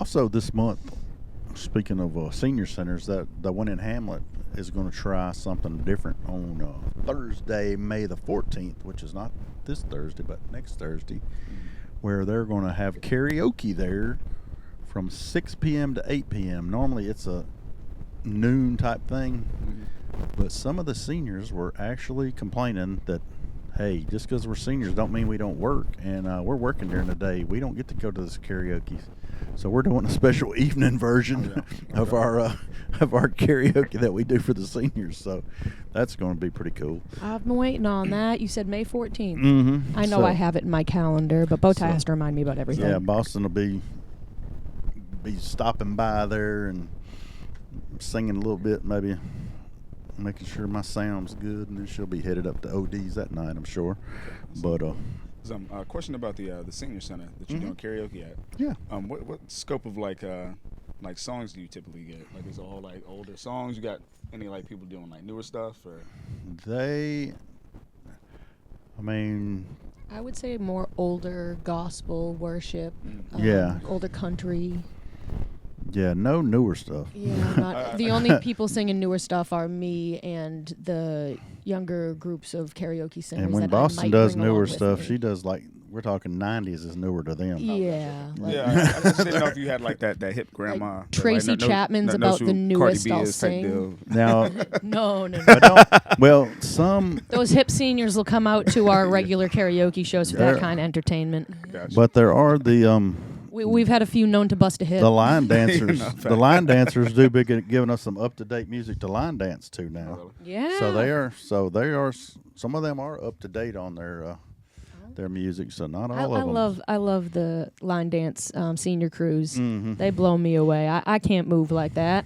also this month, speaking of senior centers, that the one in Hamlet is going to try something different on Thursday, May the 14th, which is not this Thursday, but next Thursday, where they're going to have karaoke there from 6 p.m. to 8 p.m. Normally it's a noon type thing, but some of the seniors were actually complaining that, hey, just because we're seniors don't mean we don't work, and we're working during the day. We don't get to go to this karaoke. So we're doing a special evening version of our karaoke that we do for the seniors. So that's going to be pretty cool. I've been waiting on that. You said May 14th. Mm-hmm. I know I have it in my calendar, but BowTie has to remind me about everything. Yeah, Boston will be stopping by there and singing a little bit, maybe making sure my sound's good, and then she'll be headed up to OD's that night, I'm sure. But a question about the senior center that you're doing karaoke at. Yeah. What scope of like songs do you typically get? Like, is it all like older songs? You got any like people doing like newer stuff, or? I would say more older gospel worship. Older country. Yeah, no newer stuff. Yeah, the only people singing newer stuff are me and the younger groups of karaoke singers. And when that Boston I might does bring newer along stuff, with she me. does like, we're talking 90s is newer to them. Yeah. I just didn't know if you had like that hip grandma. Like Tracy Chapman's about the newest I'll sing. Now, No. well, some. Those hip seniors will come out to our regular karaoke shows for that kind of entertainment. Gotcha. But there are the We've had a few known to bust a hip. the line dancers. The line dancers do be giving us some up to date music to line dance to now. Really? Yeah. So they are. Some of them are up to date on their music. So not all of them. I love the line dance senior crews. Mm-hmm. They blow me away. I can't move like that.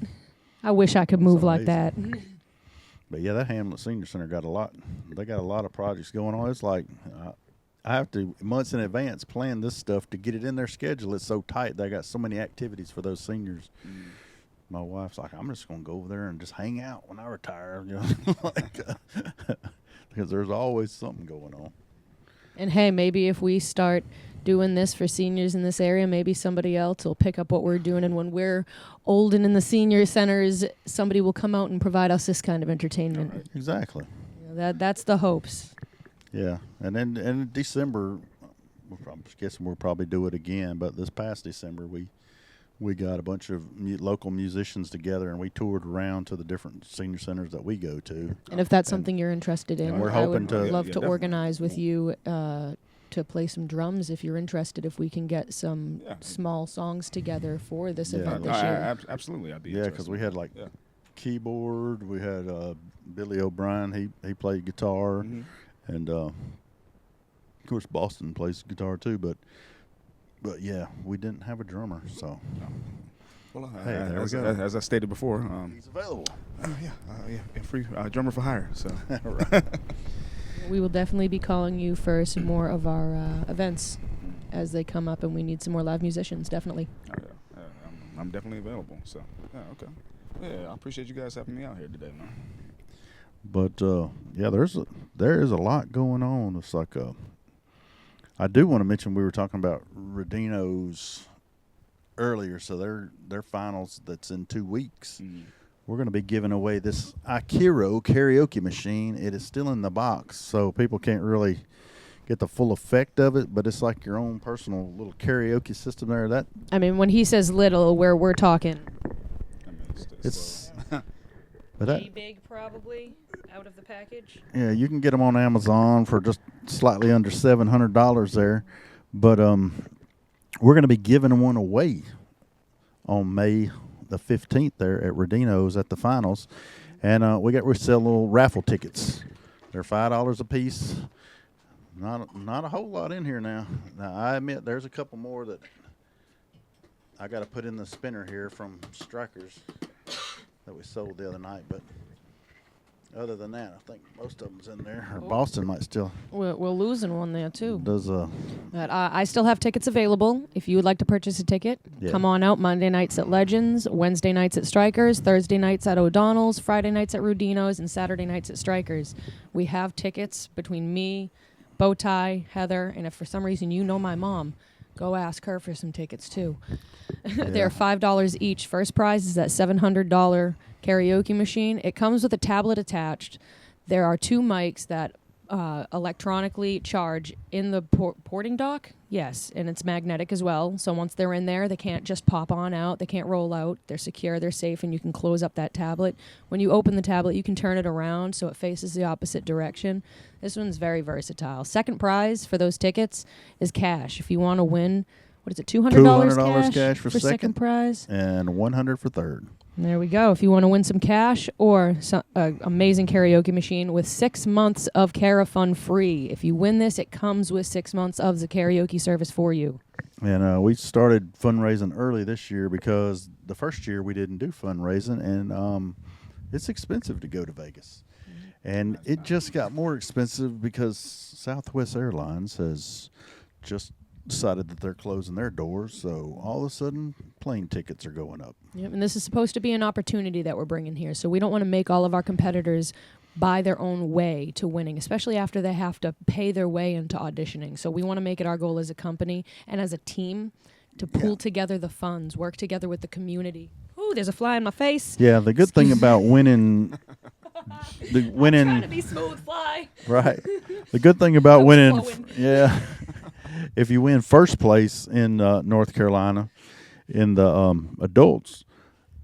I wish I could move like that. But yeah, that Hamlet Senior Center got a lot. They got a lot of projects going on. It's like I have to months in advance plan this stuff to get it in their schedule. It's so tight. They got so many activities for those seniors. My wife's like, I'm just going to go over there and just hang out when I retire, because there's always something going on. And hey, maybe if we start doing this for seniors in this area, maybe somebody else will pick up what we're doing. And when we're old and in the senior centers, somebody will come out and provide us this kind of entertainment. Right. Exactly. That's the hopes. Yeah, and then in December, I'm guessing we'll probably do it again. But this past December, we got a bunch of local musicians together, and we toured around to the different senior centers that we go to. And if that's something you're interested in, we're I hoping would love to definitely. organize with you to play some drums if you're interested. If we can get some small songs together for this event this year. Absolutely, I'd be Yeah, because we had like keyboard. We had Billy O'Brien. He played guitar. And, of course, Boston plays guitar, too. But yeah, we didn't have a drummer, so. Well, hey, there we go. As I stated before. He's available. Free drummer for hire. So. Right. We will definitely be calling you for some more of our events as they come up, and we need some more live musicians, definitely. I'm definitely available, so. Yeah, okay. Yeah, I appreciate you guys having me out here today, man. But yeah, there is a lot going on. It's like I do want to mention we were talking about Rodino's earlier, so their finals that's in 2 weeks. We're going to be giving away this Akiro karaoke machine. It is still in the box, so people can't really get the full effect of it, but it's like your own personal little karaoke system there. That when he says little, where we're talking. It's but big probably out of the package. Yeah, you can get them on Amazon for just slightly under $700 there, but we're going to be giving one away on May the 15th there at Rodino's at the finals, and we sell little raffle tickets. They're $5 a piece. Not a whole lot in here now. Now I admit there's a couple more that I got to put in the spinner here from Strikers that we sold the other night, but other than that, I think most of them's in there. Or Boston might still. We're losing one there too. But I still have tickets available. If you would like to purchase a ticket, come on out. Monday nights at Legends, Wednesday nights at Strikers, Thursday nights at O'Donnell's, Friday nights at Rodino's, and Saturday nights at Strikers. We have tickets between me, BowTie, Heather, and if for some reason you know my mom, go ask her for some tickets too. They're $5 each. First prize is that $700 karaoke machine. It comes with a tablet attached. There are 2 mics that electronically charge in the porting dock. Yes, and it's magnetic as well. So once they're in there, they can't just pop on out. They can't roll out. They're secure. They're safe, and you can close up that tablet. When you open the tablet, you can turn it around so it faces the opposite direction. This one's very versatile. Second prize for those tickets is cash. If you want to win, what is it, $200 cash for second prize? And $100 for third. There we go. If you want to win some cash or some amazing karaoke machine with 6 months of Carafun free. If you win this, it comes with 6 months of the karaoke service for you. And we started fundraising early this year because the first year we didn't do fundraising, and it's expensive to go to Vegas. And it just got more expensive because Southwest Airlines has just decided that they're closing their doors, so all of a sudden plane tickets are going up. Yep, and this is supposed to be an opportunity that we're bringing here, so we don't want to make all of our competitors buy their own way to winning, especially after they have to pay their way into auditioning. So we want to make it our goal as a company and as a team to pull together the funds, work together with the community. Ooh, there's a fly in my face. Yeah, the good thing about winning I'm trying to be smooth, fly. Right. The good thing about winning flowing. if you win first place in North Carolina in the adults,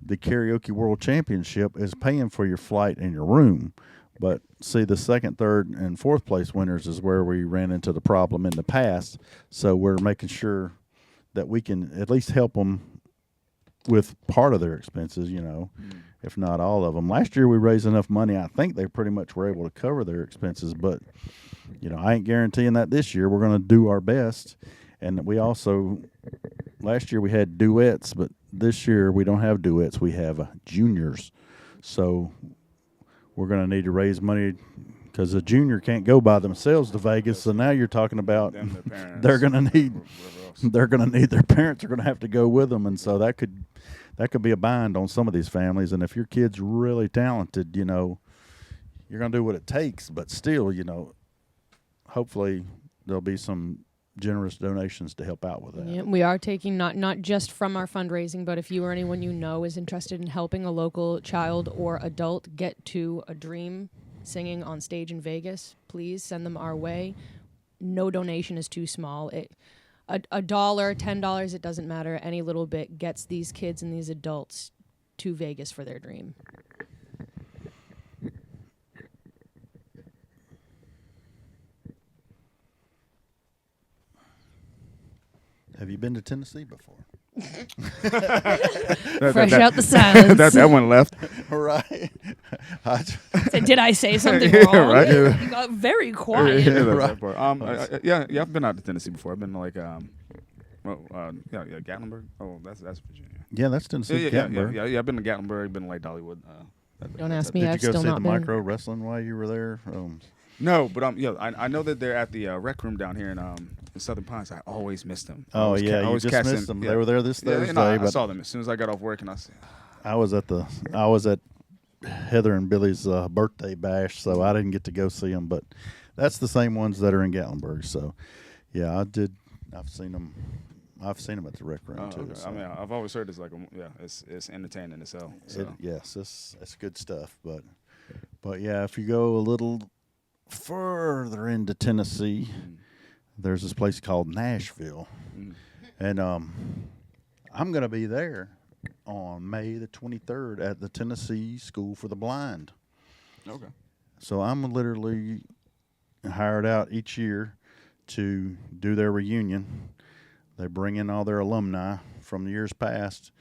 the Karaoke World Championship is paying for your flight and your room. But see, the second, third, and fourth place winners is where we ran into the problem in the past. So we're making sure that we can at least help them with part of their expenses, if not all of them. Last year we raised enough money, I think they pretty much were able to cover their expenses, but I ain't guaranteeing that this year. We're going to do our best. And we also, last year we had duets, but this year we don't have duets. We have juniors. So we're going to need to raise money because a junior can't go by themselves to Vegas. So now you're talking about they're going to need their parents are going to have to go with them. And so that could be a bind on some of these families. And if your kid's really talented, you're going to do what it takes. But still, hopefully there'll be some generous donations to help out with that. Yeah, we are taking not just from our fundraising, but if you or anyone you know is interested in helping a local child or adult get to a dream singing on stage in Vegas, please send them our way. No donation is too small. $1, $10, it doesn't matter. Any little bit gets these kids and these adults to Vegas for their dream. Have you been to Tennessee before? Fresh out the silence. that one left. Right. Did I say something Yeah, wrong? right. You got very quiet. Yeah, that's Right. that part. Yeah, I've been out to Tennessee before. I've been to Gatlinburg. Oh, that's Virginia. Yeah, that's Tennessee. Gatlinburg. Yeah. I've been to Gatlinburg. Been to like Dollywood. Don't ask me. Did I've you go still see not the been. micro wrestling while you were there? No, but I know that they're at the rec room down here in Southern Pines. I always miss them. Oh yeah, you just missed them. Yeah. They were there this Thursday. And I but saw them as soon as I got off work, and I said, I was at Heather and Billy's birthday bash, so I didn't get to go see them. But that's the same ones that are in Gatlinburg. So yeah, I've seen them. I've seen them at the rec room too. Okay. So. I mean, I've always heard it's like it's entertaining as hell. So. Yes, it's good stuff. But yeah, if you go a little further into Tennessee, there's this place called Nashville, and I'm going to be there on May the 23rd at the Tennessee School for the Blind. Okay. So I'm literally hired out each year to do their reunion. They bring in all their alumni from the years past,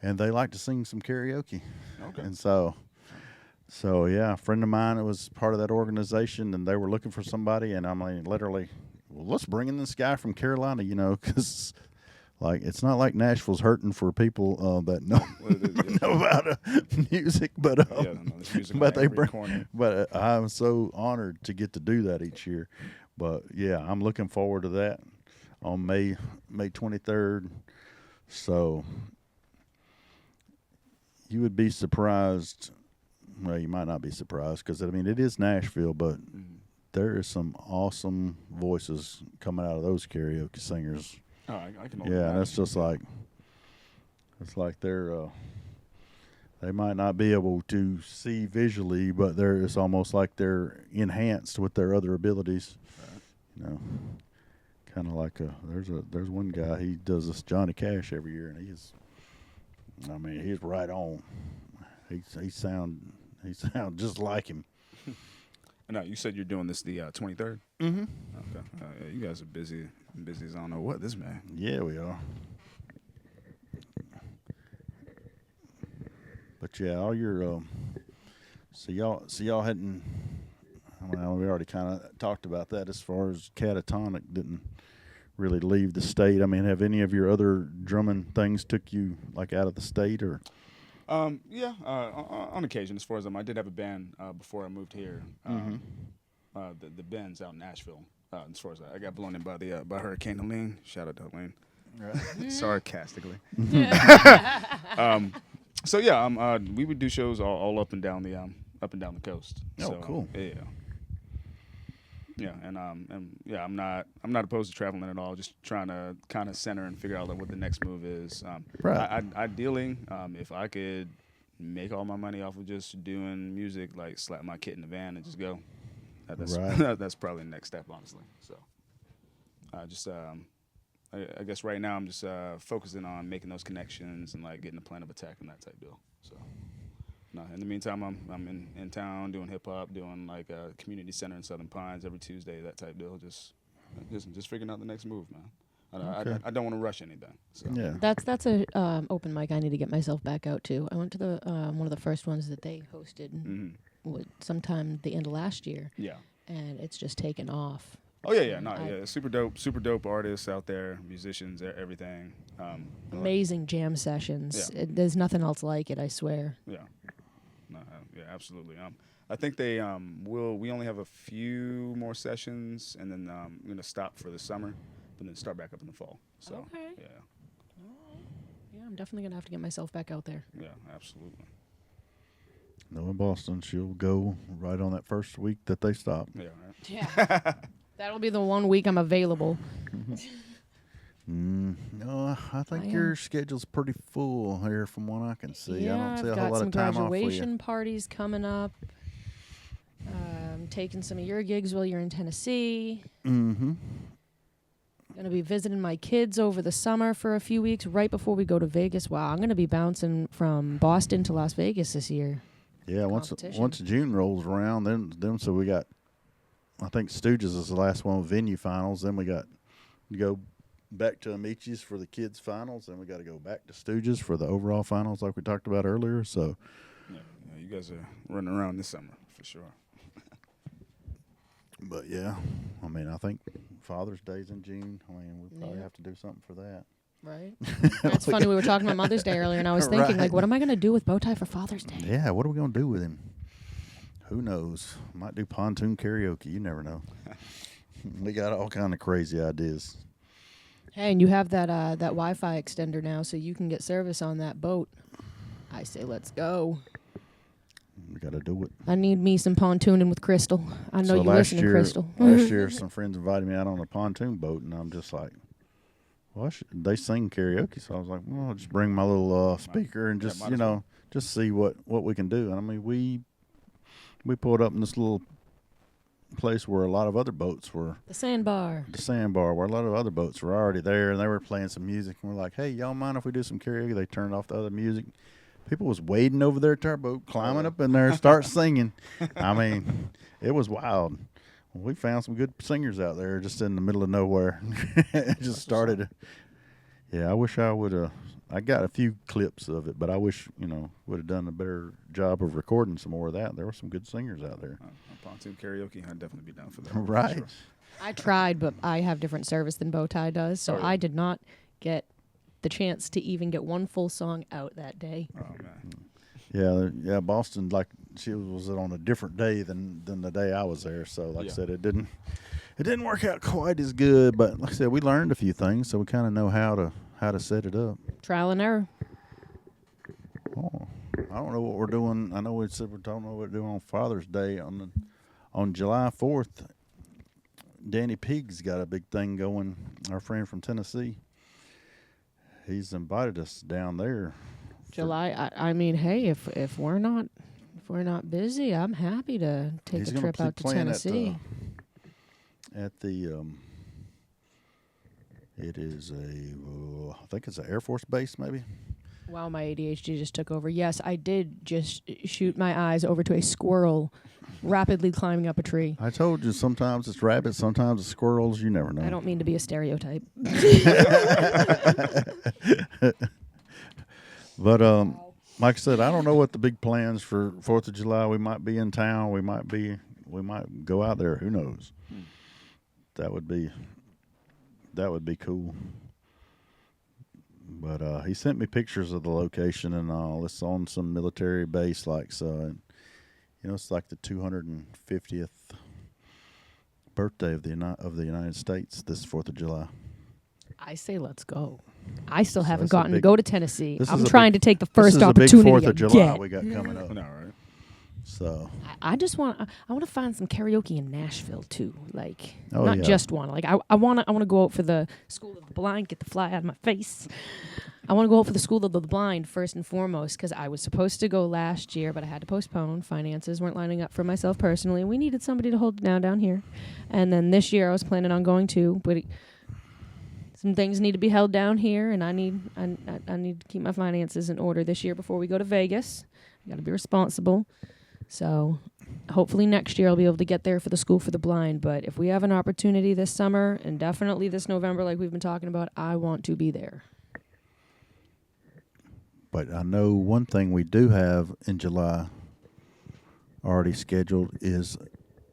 and they like to sing some karaoke. Okay. And so yeah, a friend of mine was part of that organization, and they were looking for somebody, and I'm like, literally, well, let's bring in this guy from Carolina, because like it's not like Nashville's hurting for people that know about music, but they bring. But I'm so honored to get to do that each year. But yeah, I'm looking forward to that on May 23rd. So you would be surprised. Well, you might not be surprised because, I mean, it is Nashville, but there is some awesome voices coming out of those karaoke singers. Oh, I can. Yeah, that's just like it's like they might not be able to see visually, but it's almost like they're enhanced with their other abilities. Right. You know, kind of like there's one guy, he does this Johnny Cash every year, and he's right on. He sound just like him. No, you said you're doing this the 23rd. Mm-hmm. Okay. Yeah, you guys are busy as I don't know what this man. Yeah, we are. But yeah, all your so y'all hadn't. Well, we already kind of talked about that as far as Catatonic didn't really leave the state. I mean, have any of your other drumming things took you like out of the state or? Yeah, on occasion. As far as I did have a band before I moved here. The Ben's out in Nashville. As far as I got blown in by Hurricane Helene. Shout out to Helene. Right. Sarcastically. So yeah, we would do shows all up and down the coast. Oh, so, cool. Yeah, and yeah, I'm not opposed to traveling at all. Just trying to kind of center and figure out like what the next move is. Right. Ideally, if I could make all my money off of just doing music, like slap my kit in the van and just go. That's Right. that's probably the next step, honestly. So, I guess right now I'm just focusing on making those connections and like getting the plan of attack and that type deal. So. No, in the meantime, I'm in town doing hip hop, doing like a community center in Southern Pines every Tuesday, that type deal. Just figuring out the next move, man. Okay. I don't want to rush anything. So. Yeah. That's a open mic I need to get myself back out to. I went to the one of the first ones that they hosted sometime the end of last year. Yeah. And it's just taken off. Oh yeah. Super dope artists out there, musicians, everything. Amazing jam sessions. Yeah. There's nothing else like it, I swear. Yeah. No, yeah, absolutely. I think they we only have a few more sessions, and then I'm gonna stop for the summer, but then start back up in the fall. So Okay. yeah. Yeah, I'm definitely gonna have to get myself back out there. Yeah, absolutely. No, in Boston, she'll go right on that first week that they stop. Yeah. Right. Yeah. That'll be the 1 week I'm available. No, I think your schedule's pretty full here from what I can see. Yeah, I don't see I've a whole got lot some of time off for you. graduation parties coming up. Taking some of your gigs while you're in Tennessee. Mm-hmm. Gonna be visiting my kids over the summer for a few weeks right before we go to Vegas. Wow, I'm gonna be bouncing from Boston to Las Vegas this year. Yeah, once June rolls around, then so we got, I think Stooges is the last one with venue finals. Then we got to go back to Amici's for the kids finals. Then we got to go back to Stooges for the overall finals, like we talked about earlier. So, Yeah, you guys are running around this summer for sure. but yeah, I mean, I think Father's Day's in June. I mean, we probably have to do something for that. Right. That's funny. We were talking about Mother's Day earlier, and I was thinking, like, what am I going to do with BowTie for Father's Day? Yeah, what are we going to do with him? Who knows? Might do pontoon karaoke. You never know. We got all kind of crazy ideas. Hey, and you have that that Wi-Fi extender now, so you can get service on that boat. I say, let's go. We got to do it. I need me some pontooning with Crystal. I know So you listen to Crystal. last year, some friends invited me out on a pontoon boat, and I'm just like, well, they sing karaoke, so I was like, well, I'll just bring my little speaker and just, just see what we can do. And I mean, we pulled up in this little place where a lot of other boats were. The sandbar, where a lot of other boats were already there, and they were playing some music. And we're like, hey, y'all mind if we do some karaoke? They turned off the other music. People was wading over there to our boat, climbing up in there, start singing. I mean, it was wild. We found some good singers out there just in the middle of nowhere. It just started. Yeah, I wish I would have. I got a few clips of it, but I wish, would have done a better job of recording some more of that. There were some good singers out there. Pontoon karaoke, I'd definitely be down for that. Right. For sure. I tried, but I have different service than BowTie does, so I did not get the chance to even get one full song out that day. Oh, man. Yeah, Boston, like, she was on a different day than the day I was there. So, like I said, it didn't work out quite as good. But like I said, we learned a few things, so we kind of know how to set it up. Trial and error. Oh, I don't know what we're doing. I know we said we don't know what we're doing on Father's Day on July 4th. Danny Pig's got a big thing going. Our friend from Tennessee. he's invited us down there. July. I mean, hey, if we're not busy, I'm happy to take He's a gonna trip be out to playing Tennessee. at the it is I think it's an Air Force base maybe. Wow, my ADHD just took over. Yes, I did just shoot my eyes over to a squirrel rapidly climbing up a tree. I told you sometimes it's rabbits, sometimes it's squirrels. You never know. I don't mean to be a stereotype. But like I said, I don't know what the big plans for 4th of July. We might be in town. We might go out there. Who knows? That would be cool. But he sent me pictures of the location and all. It's on some military base, like so. And, it's like the 250th birthday of the United States. This 4th of July. I say let's go. I still haven't that's a gotten to big- go to Tennessee. this I'm is a trying big- to take the This first is a big opportunity 4th I of July get. we got coming up. I know, right? So I just want to find some karaoke in Nashville too. Like Oh, not yeah. just one. Like I want to go out for the School of the Blind, get the fly out of my face. I want to go out for the School of the Blind first and foremost because I was supposed to go last year, but I had to postpone. Finances weren't lining up for myself personally, and we needed somebody to hold it down here. And then this year I was planning on going too, but some things need to be held down here, and I need to keep my finances in order this year before we go to Vegas. I got to be responsible. So hopefully next year I'll be able to get there for the School for the Blind. But if we have an opportunity this summer and definitely this November, like we've been talking about, I want to be there. But I know one thing we do have in July already scheduled is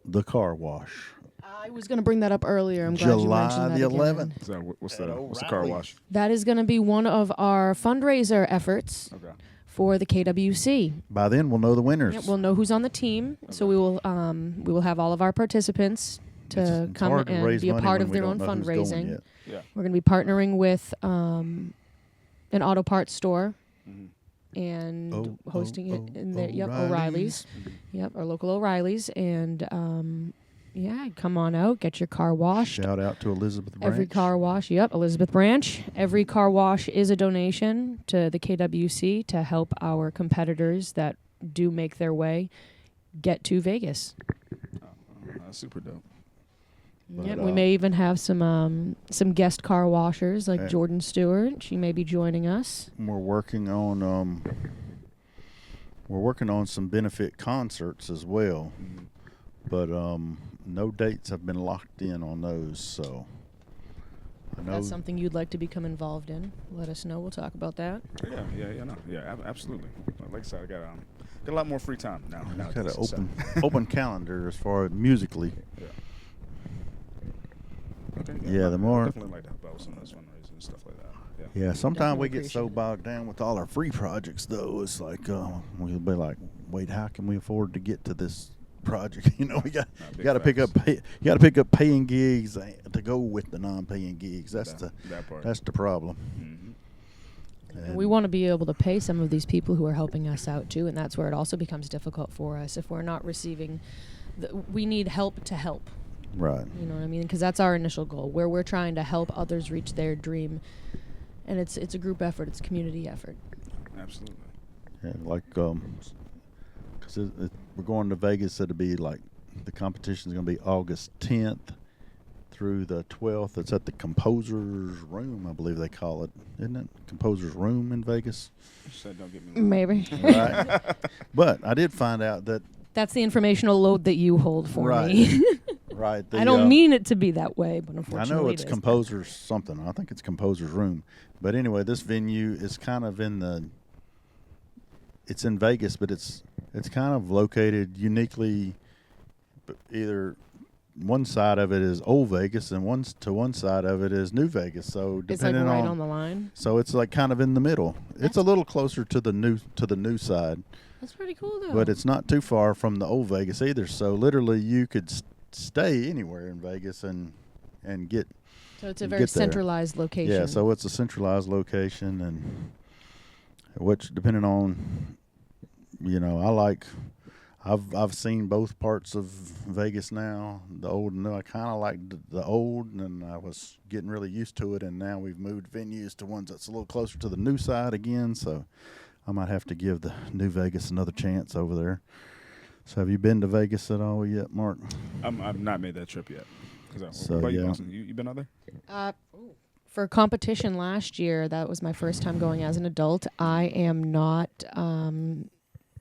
the car wash. I was going to bring that up earlier. I'm glad you July mentioned that the again. 11th. Is that, what's At the car O'Reilly's. wash? That is going to be one of our fundraiser efforts Okay. for the KWC. By then we'll know the winners. Yep, we'll know who's on the team, so we will have all of our participants to It's come hard to and raise be a money part when of we their don't own know who's going fundraising. yet. Yeah. We're going to be partnering with an auto parts store Mm-hmm. and hosting it in there. Yep, O'Reilly's. O'Reilly's. Yep, our local O'Reilly's, and yeah, come on out, get your car washed. Shout out to Elizabeth Branch. Every car wash, yep, Elizabeth Branch. Every car wash is a donation to the KWC to help our competitors that do make their way get to Vegas. That's super dope. But, Yep, we may even have some guest car washers like Yeah. Jordan Stewart. She may be joining us. We're working on some benefit concerts as well. Mm-hmm. But no dates have been locked in on those, so I If know that's something you'd like to become involved in, let us know. We'll talk about that. Absolutely. Like I said, I got a lot more free time now. I've got nowadays, an so. open calendar as far as musically. Yeah. Okay, Yeah, the more- I definitely like to help out with some of those fundraisers and stuff like that. Yeah. Yeah, sometimes we Definitely get so appreciate it. bogged down with all our free projects, though. It's like we'll be like, wait, how can we afford to get to this project? You know, we got big you got to pick up facts. you got to pick up paying gigs to go with the non-paying gigs. That's that part. that's the problem. Mm-hmm. And we want to be able to pay some of these people who are helping us out too, and that's where it also becomes difficult for us if we're not receiving. We need help to help. Right. You know what I mean? Because that's our initial goal, where we're trying to help others reach their dream, and it's a group effort, it's a community effort. Absolutely. Yeah, like because we're going to Vegas. It'll be like the competition is going to be August 10th through the 12th. It's at the Composer's Room, I believe they call it, isn't it? Composer's Room in Vegas. So don't get me wrong. Maybe. Right. But I did find out that That's the informational load that you hold for Right. me. right. I don't mean it to be that way, but I unfortunately know it it's is. Composer's something. I think it's Composer's Room. But anyway, this venue is kind of it's in Vegas, but it's kind of located uniquely. Either one side of it is Old Vegas, and one side of it is New Vegas. So It's like depending right on the line. so it's like kind of in the middle. It's a little closer to the new side, That's pretty cool though. but it's not too far from the Old Vegas either. So literally, you could stay anywhere in Vegas and get. So it's a you very get there. centralized location. Yeah, so it's a centralized location, and which depending on, I I've seen both parts of Vegas now, the old and new. I kind of like the old, and I was getting really used to it. And now we've moved venues to ones that's a little closer to the new side again. So I might have to give the new Vegas another chance over there. So have you been to Vegas at all yet, Mark? I've not made that trip yet. So, what about you, yeah. Boston? You been out there? For competition last year, that was my first time going as an adult. I am not.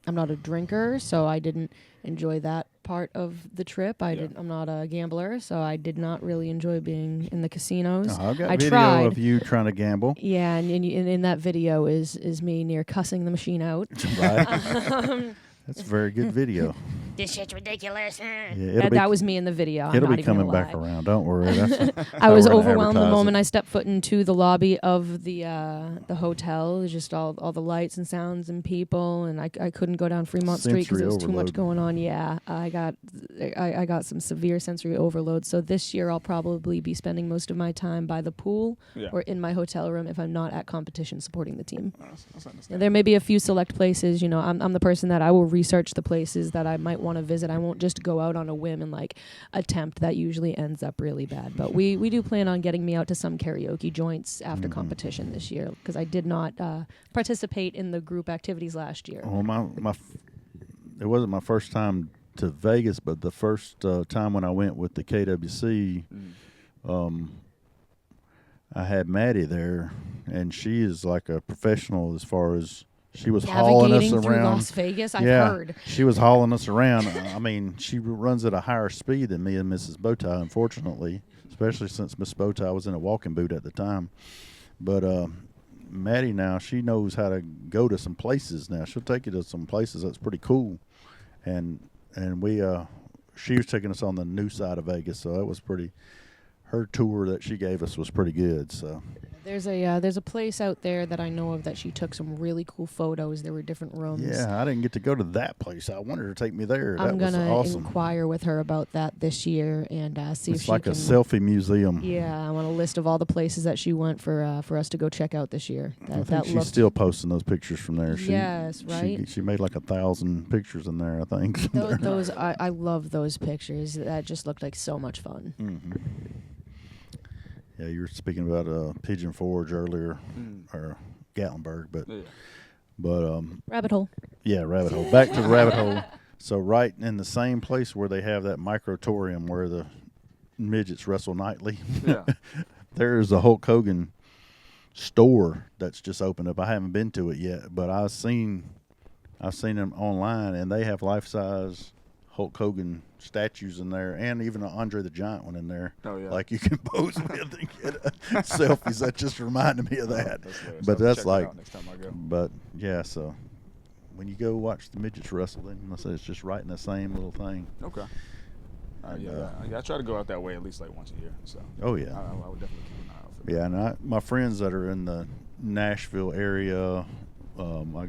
I'm not a drinker, so I didn't enjoy that part of the trip. I'm not a gambler, so I did not really enjoy being in the casinos. I've got I video tried. of you trying to gamble. Yeah, and in that video is me near cussing the machine out. Right. That's a very good video. This shit's ridiculous. Yeah, That was me in the video. I'm it'll not be even coming gonna back lie. around. Don't worry. That's I was how we're gonna overwhelmed the advertise moment it. I stepped foot into the lobby of the hotel. It was just all the lights and sounds and people, and I couldn't go down Fremont Street because Sensory there was too much overload. going on. Yeah, I got some severe sensory overload. So this year I'll probably be spending most of my time by the pool or in my hotel room if I'm not at competition supporting the team. That's Yeah, understandable. there may be a few select places. I'm the person that I will research the places that I might want to visit. I won't just go out on a whim and attempt. That usually ends up really bad. But we do plan on getting me out to some karaoke joints after competition this year because I did not participate in the group activities last year. Well, it wasn't my first time to Vegas, but the first time when I went with the KWC, I had Maddie there, and she is like a professional as far as she was hauling us Navigating through around. Las Vegas, I've Yeah, heard. she was hauling us around. I mean, she runs at a higher speed than me and Mrs. BowTie, unfortunately, especially since Miss BowTie was in a walking boot at the time. But Maddie now, she knows how to go to some places now. She'll take you to some places that's pretty cool. And she was taking us on the new side of Vegas, so that was pretty. Her tour that she gave us was pretty good. So There's a place out there that I know of that she took some really cool photos. There were different rooms. yeah, I didn't get to go to that place. I wanted her to take me there. I'm That was gonna awesome. inquire with her about that this year and see if It's she like can. a selfie museum. Yeah, I want a list of all the places that she went for us to go check out this year. I think she's still posting those pictures from there. Yes, right? She made like 1,000 pictures in there, I think. those I love those pictures. That just looked like so much fun. Mm-hmm. Yeah, you were speaking about Pigeon Forge earlier, or Gatlinburg, but Rabbit hole. yeah, Rabbit Hole. Back to the Rabbit Hole. So right in the same place where they have that microtorium where the midgets wrestle nightly, Yeah. there's a Hulk Hogan store that's just opened up. I haven't been to it yet, but I've seen them online, and they have life-size Hulk Hogan statues in there, and even an Andre the Giant one in there. Oh, yeah. Like you can pose with and get selfies. That just reminded me of that. That's hilarious. But I'll that's check that like, out next time I go. but yeah. So when you go watch the midgets wrestle, then I say it's just right in the same little thing. Okay. And, Yeah, I try to go out that way at least like once a year. So Oh yeah. I would definitely keep an eye out for that. Yeah, and my friends that are in the Nashville area, I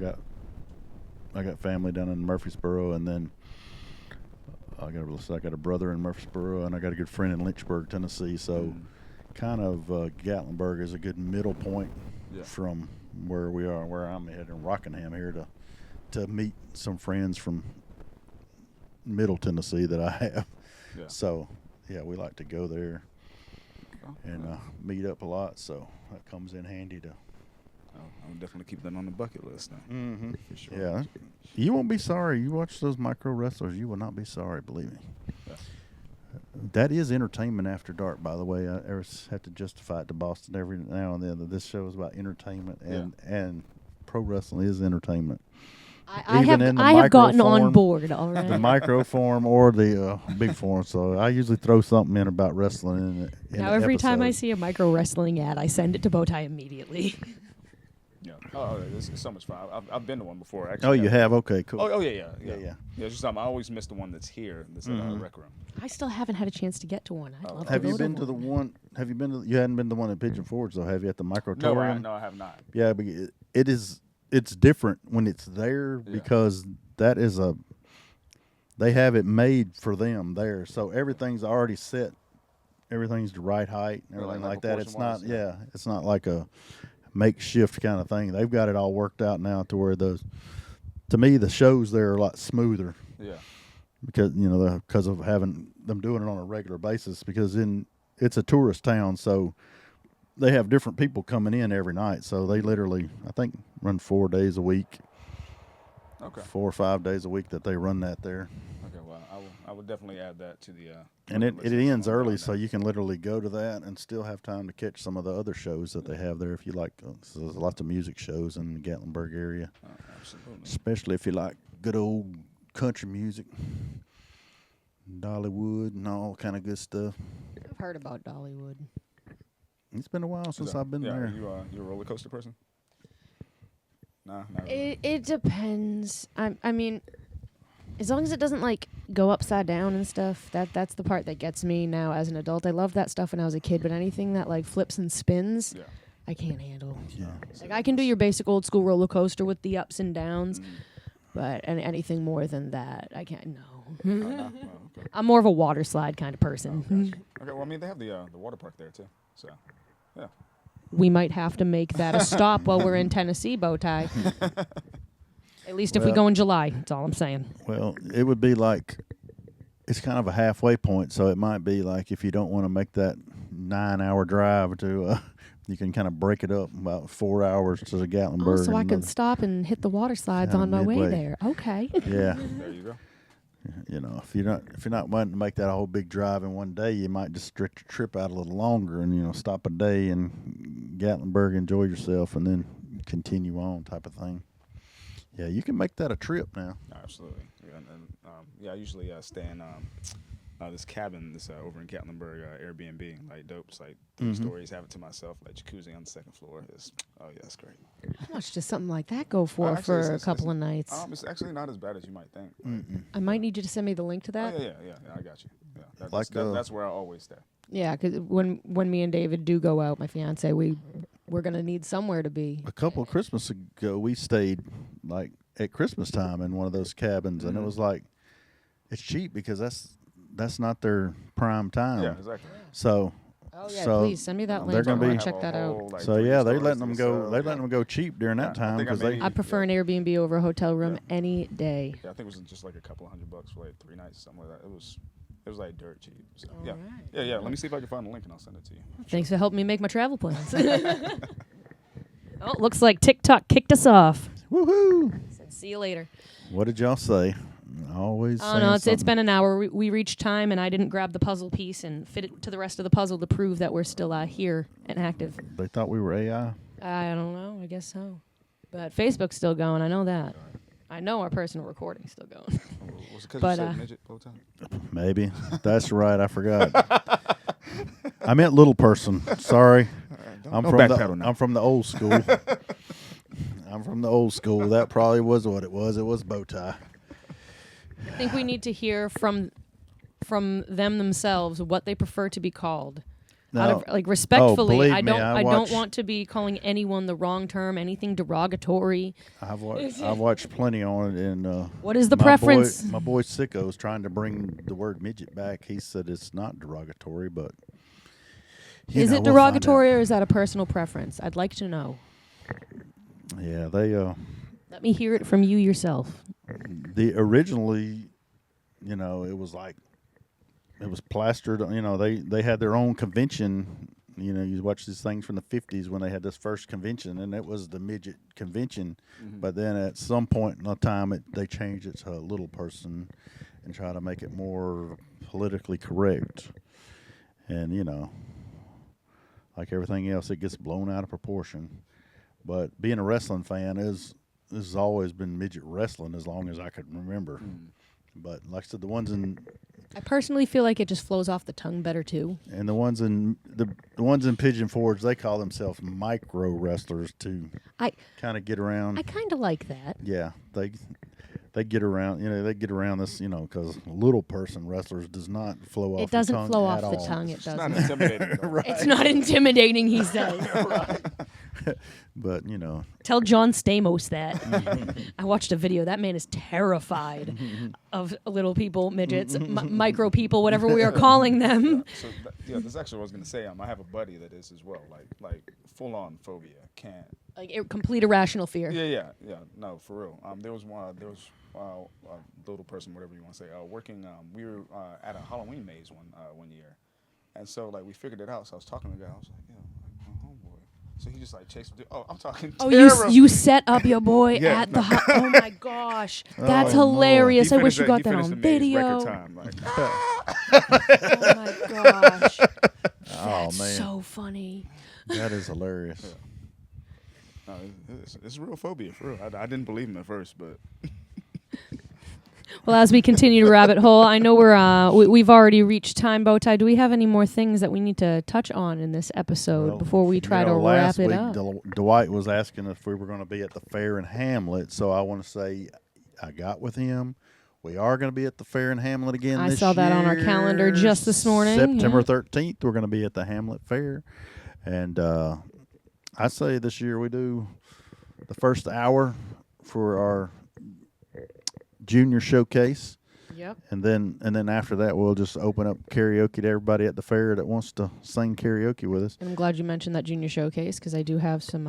got family down in Murfreesboro, and then I got a brother in Murfreesboro, and I got a good friend in Lynchburg, Tennessee. So, kind of Gatlinburg is a good middle point from where we are, where I'm at in Rockingham here to meet some friends from Middle Tennessee that I have. Yeah. So, yeah, we like to go there and meet up a lot. So that comes in handy to. I'll definitely keep that on the bucket list now. Mm-hmm. For sure. Yeah, you won't be sorry. You watch those micro wrestlers, you will not be sorry. Believe me. Yeah. That is entertainment after dark, by the way. I always have to justify it to Boston every now and then that this show is about entertainment, and pro wrestling is entertainment. I Even in the have gotten micro on form, board. All right. The micro form or the big form. So I usually throw something in about wrestling. In Now the every time I episode. see a micro wrestling ad, I send it to BowTie immediately. Yeah. Oh, it's so much fun. I've been to one before. Actually. Oh, you have? Okay, cool. Oh, yeah. Yeah. Yeah, it's just I always miss the one that's here. That's in the rec room. I still haven't had a chance to get to one. I'd love Have to you go been to the one? Have you been to? You hadn't been to the one at Pigeon Forge, though, have you? At the microtorium? No, I have not. Yeah, but it is. It's different when it's there because that is they have it made for them there, so everything's already set. Everything's the right height and everything like that. It's not. proportion-wise, It's not like a makeshift kind of thing. They've got it all worked out now to where to me, the shows there are a lot smoother Yeah. Because because of having them doing it on a regular basis. Because it's a tourist town, so they have different people coming in every night. So they literally, I think, run 4 days a week. Okay. 4 or 5 days a week that they run that there. Okay. Well, I will definitely add that to the. And it list ends while I'm early, doing so that. you can literally go to that and still have time to catch some of the other shows that they have there if you like. So there's lots of music shows in the Gatlinburg area, Oh, absolutely. especially if you like good old country music, Dollywood, and all kind of good stuff. I've heard about Dollywood. It's been a while since I've been there. Are you a roller coaster person? Nah, not really. It depends. I mean, as long as it doesn't like go upside down and stuff, that's the part that gets me now as an adult. I loved that stuff when I was a kid, but anything that like flips and spins, Yeah. I can't handle. Yeah. Like I can do your basic old school roller coaster with the ups and downs, but anything more than that, I can't. No. Oh, nah? Oh, okay. I'm more of a water slide kind of person. Okay. Well, I mean, they have the water park there too. So, yeah. We might have to make that a stop while we're in Tennessee, BowTie. At least if we Well- go in July. That's all I'm saying. Well, it would be like it's kind of a halfway point, so it might be like if you don't want to make that 9-hour drive to, you can kind of break it up about 4 hours to the Gatlinburg. Oh, so I and can another- stop and hit the water slides Kinda on my way midway. there. Okay. Yeah, There you go. if you're not wanting to make that whole big drive in one day, you might just stretch your trip out a little longer and stop a day in Gatlinburg, enjoy yourself, and then continue on, type of thing. Yeah, you can make that a trip now. Absolutely. Yeah, and I usually stay in this cabin over in Gatlinburg, Airbnb, like dope. It's like 3 stories, have it to myself, like jacuzzi on the 2nd floor. That's great. How much does something like that go for Actually, a it's- couple of nights? It's actually not as bad as you might think. I might need you to send me the link to that. Oh, yeah, I got you. Yeah, Like, that's where I always stay. Yeah, because when me and David do go out, my fiance, we're gonna need somewhere to be. A couple of Christmas ago, we stayed like at Christmas time in one of those cabins, and it was like it's cheap because that's not their prime time. Yeah, exactly. So Oh yeah, So, please send me that they're link. gonna I be- want to check that out. they're letting them go. They're letting them go cheap during that Yeah, I time think I because they. maybe- I prefer an Airbnb over a hotel room Yeah. any day. Yeah, I think it was just like a couple $100 for like 3 nights, something like that. It was like dirt cheap. So, All yeah. right. Yeah. Let me see if I can find the link and I'll send it to you. Thanks for helping me make my travel plans. Oh, looks like TikTok kicked us off. Woohoo! Said, see you later. What did y'all say? Always. Oh no, it's something. been an hour. We reached time, and I didn't grab the puzzle piece and fit it to the rest of the puzzle to prove that we're still here and active. They thought we were AI. I don't know. I guess so. But Facebook's still going. I know that. I know our personal recording's still going. Was it because But, you said midget bow tie? Maybe. That's right. I forgot. I meant little person. Sorry. I'm from the old school. I'm from the old school. That probably was what it was. It was bow tie. I think we need to hear from them themselves what they prefer to be called. Out Now, of, like respectfully, believe I me, don't I don't watch- want to be calling anyone the wrong term, anything derogatory. I've watched plenty on it, and What is the my preference? my boy Sicko's trying to bring the word midget back. He said it's not derogatory, but Is it we'll find derogatory or is that a personal preference? I'd like to know. out. Yeah, they Let me hear it from you yourself. the originally, it was like it was plastered. They had their own convention. You watch these things from the 50s when they had this first convention, and it was the midget convention. But then at some point in the time, they changed it to a little person and try to make it more politically correct. And like everything else, it gets blown out of proportion. But being a wrestling fan this has always been midget wrestling as long as I could remember. But like I said, the I personally feel like it just flows off the tongue better too. ones in the ones in Pigeon Forge, they call themselves micro wrestlers to I kind of get around. I kind of like that. Yeah, they get around. They get around this. Because little person wrestlers does not flow off. It doesn't the tongue flow at off the all. tongue. It It's not doesn't. intimidating. though. Right. It's not intimidating, he says. But Tell John Stamos that. I watched a video. That man is terrified of little people, midgets, micro people, whatever we are calling them. So that's actually what I was gonna say. I have a buddy that is as well, like full on phobia. Can't. Like complete irrational fear. Yeah. No, for real. There was little person, whatever you want to say, working. We were at a Halloween maze one year, and so like we figured it out. So I was talking to the guy. I was like, "Yeah, like, my homeboy." So he just like chased me. Oh, I'm talking. Oh, terror. you set up your boy Yeah, at the oh my gosh, that's Oh, no. hilarious. He I wish finished you he got that finished on the maze video. record time. Like, Oh my gosh, Oh, that's man. so funny. That is hilarious. no, it's real phobia for real. I didn't believe him at first, but Well, as we continue to rabbit hole, I know we've already reached time, BowTie. Do we have any more things that we need to touch on in this episode Well, before we try to last wrap it week, up? Dwight was asking if we were going to be at the fair in Hamlet, so I want to say I got with him. We are going to be at the fair in Hamlet again I this saw that on our year. calendar just this morning. September Yeah. 13th, we're going to be at the Hamlet Fair. And I say this year we do the first hour for our junior showcase. Yep. And then after that, we'll just open up karaoke to everybody at the fair that wants to sing karaoke with us. And I'm glad you mentioned that junior showcase because I do have some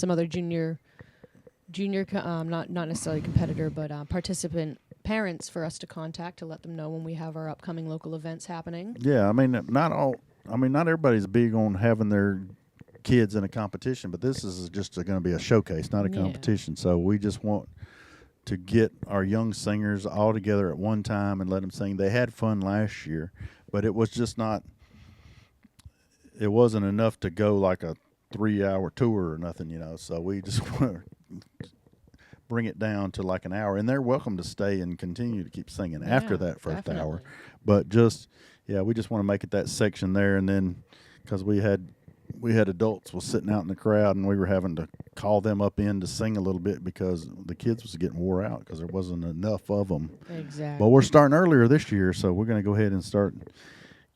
other junior not necessarily competitor but participant parents for us to contact to let them know when we have our upcoming local events happening. Yeah, I mean, not everybody's big on having their kids in a competition, but this is just going to be a showcase, not a Yeah. competition. So we just want to get our young singers all together at one time and let them sing. They had fun last year, but it was just not. It wasn't enough to go like a 3-hour tour or nothing, So we just want to bring it down to like an hour, and they're welcome to stay and continue to keep singing after Yeah, that first definitely. hour. But we just want to make it that section there, and then because we had adults was sitting out in the crowd, and we were having to call them up in to sing a little bit because the kids was getting wore out because there wasn't enough of them. Exactly. But we're starting earlier this year, so we're going to go ahead and start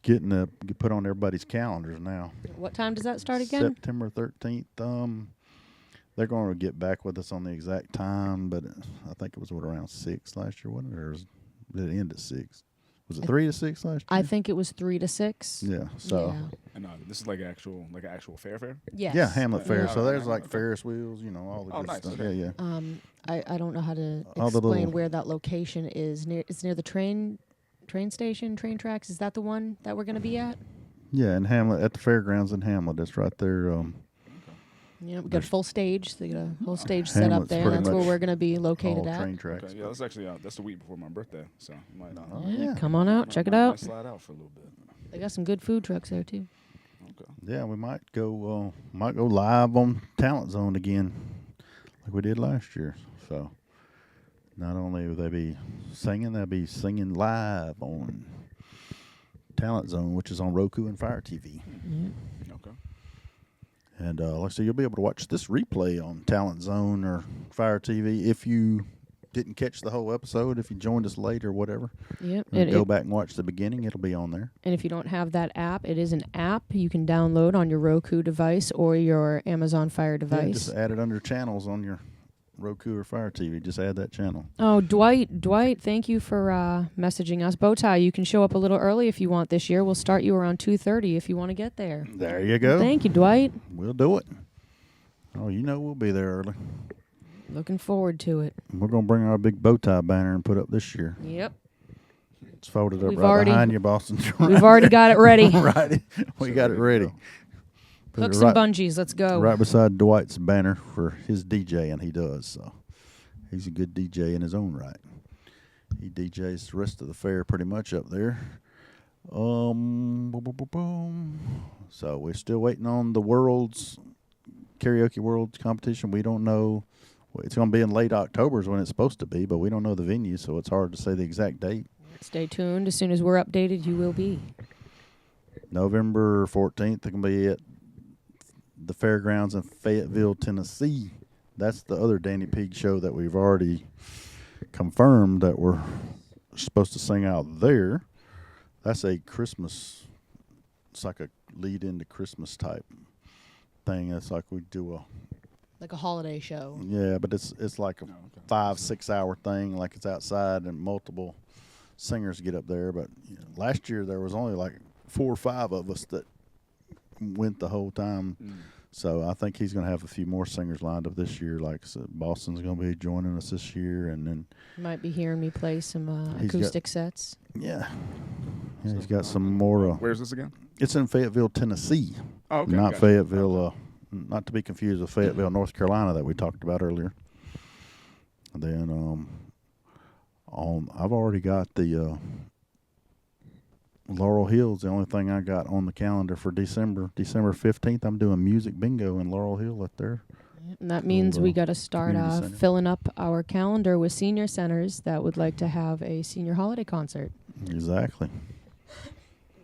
getting put on everybody's calendars now. What time does that start again? September 13th. They're going to get back with us on the exact time, but I think it was around 6 last year, wasn't it? Or did it end at 6? Was it 3 to 6 last year? I think it was 3 to 6. Yeah. So. Yeah. and this is like an actual fair. Yes. Yeah, Hamlet Fair. Yeah. So there's like Okay. Ferris wheels, all the Oh, good nice. stuff. Okay. Yeah. I don't know how to All the explain little- where that location is. It's near the train station, train tracks. Is that the one that we're going to be at? Yeah, in Hamlet, at the fairgrounds in Hamlet. It's right there. Yeah, we got a full stage. They got a whole stage set up Hamlet's there. pretty That's where much we're going to be located all at. train tracks. Okay, yeah, that's actually that's the week before my birthday, so you might Oh, Yeah, yeah. come on out, check it might out. slide out for a little bit. They got some good food trucks there too. Okay. Yeah, we might go live on Talent Zone again, like we did last year. So not only will they be singing, they'll be singing live on Talent Zone, which is on Roku and Fire TV. Yeah. Okay. And like I said, you'll be able to watch this replay on Talent Zone or Fire TV if you didn't catch the whole episode, if you joined us late or whatever. Yep. Go back and watch the beginning. It'll be on there. And if you don't have that app, it is an app you can download on your Roku device or your Amazon Fire Yeah, device. just add it under channels on your Roku or Fire TV. Just add that channel. Oh, Dwight, thank you for messaging us. BowTie, you can show up a little early if you want this year. We'll start you around 2:30 if you want to get there. There you go. Thank you, Dwight. We'll do it. Oh, we'll be there early. Looking forward to it. We're going to bring our big bow tie banner and put up this year. Yep. It's folded up We've right already- behind you, Boston. We've already got it ready. right. We So got it ready to ready. go. Put Hooks it right, and bungees. Let's go. right beside Dwight's banner for his DJ, and he does. So he's a good DJ in his own right. He DJs the rest of the fair pretty much up there. Boom, boom, boom, boom. So we're still waiting on the karaoke world's competition. We don't know. It's going to be in late October is when it's supposed to be, but we don't know the venue, so it's hard to say the exact date. Stay tuned. As soon as we're updated, you will be. November 14th, they're going to be at the fairgrounds in Fayetteville, Tennessee. That's the other Danny Pig show that we've already confirmed that we're supposed to sing out there. That's a Christmas, it's like a lead into Christmas type thing. It's like we do Like a holiday show. yeah, but it's like a 5-6 hour thing, like it's outside and multiple singers get up there. But last year there was only like 4 or 5 of us that went the whole time. So I think he's going to have a few more singers lined up this year. Like I said, Boston's going to be joining us this year, and then You might be hearing me play some He's acoustic sets. yeah, he's got some more. Where's this again? It's in Fayetteville, Tennessee, Oh, okay. not gotcha. Fayetteville. Not to be confused with Fayetteville, North Carolina, that we talked about earlier. And then I've already got the Laurel Hill's the only thing I got on the calendar for December 15th. I'm doing music bingo in Laurel Hill at there. And that means we got to start community center. filling up our calendar with senior centers that would like to have a senior holiday concert. Exactly.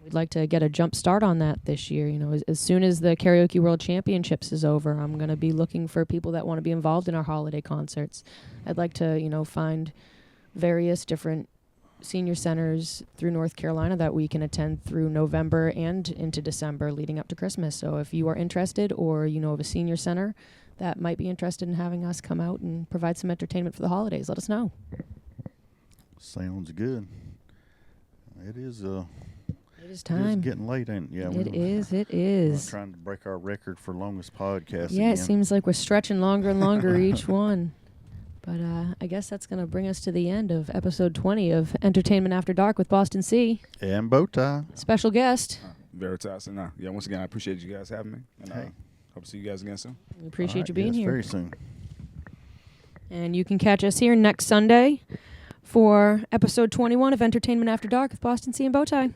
We'd like to get a jump start on that this year. You know, as soon as the Karaoke World Championships is over, I'm going to be looking for people that want to be involved in our holiday concerts. I'd like to, you know, find various different senior centers through North Carolina that we can attend through November and into December leading up to Christmas. So if you are interested, or you know of a senior center that might be interested in having us come out and provide some entertainment for the holidays, let us know. Sounds good. It is It is time. It's getting late, ain't it? Yeah, It is. We're trying to break our record for longest podcast Yeah, again. it seems like we're stretching longer and longer each one. But I guess that's going to bring us to the end of episode 20 of Entertainment After Dark with Boston C. And BowTie. Special guest. Veritas. And yeah, once again, I appreciate you guys having me. And Hey. hope to see you guys again soon. We appreciate All right, you being yes, here. very soon. And you can catch us here next Sunday for episode 21 of Entertainment After Dark with Boston C and BowTie.